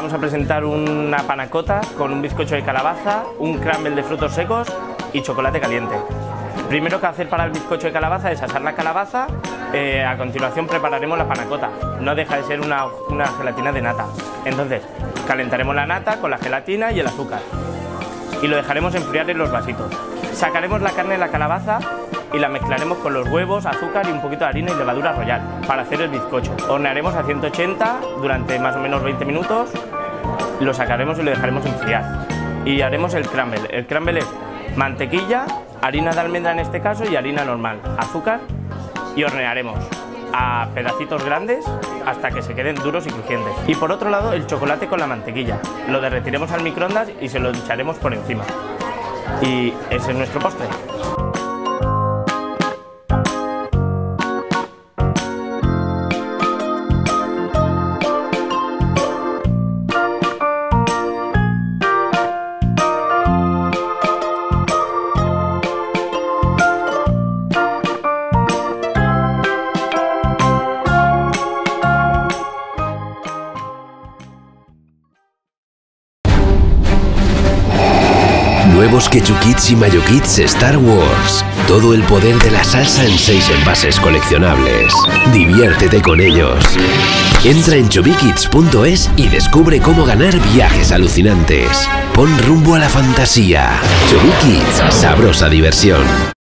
vamos a presentar una panna cotta con un bizcocho de calabaza, un crumble de frutos secos y chocolate caliente. Primero que hacer para el bizcocho de calabaza es asar la calabaza, a continuación prepararemos la panna cotta. No deja de ser una gelatina de nata. Entonces calentaremos la nata con la gelatina y el azúcar y lo dejaremos enfriar en los vasitos. Sacaremos la carne de la calabaza y la mezclaremos con los huevos, azúcar y un poquito de harina y levadura royal para hacer el bizcocho. Hornearemos a 180 durante más o menos 20 minutos, lo sacaremos y lo dejaremos enfriar. Y haremos el crumble. El crumble es mantequilla, harina de almendra en este caso y harina normal, azúcar, y hornearemos a pedacitos grandes hasta que se queden duros y crujientes. Y por otro lado el chocolate con la mantequilla. Lo derretiremos al microondas y se lo echaremos por encima. Y ese es nuestro postre. Nuevos Ketchup Kits y Mayo Kits Star Wars. Todo el poder de la salsa en 6 envases coleccionables. Diviértete con ellos. Entra en chubikits.es y descubre cómo ganar viajes alucinantes. Pon rumbo a la fantasía. Chubikits, sabrosa diversión.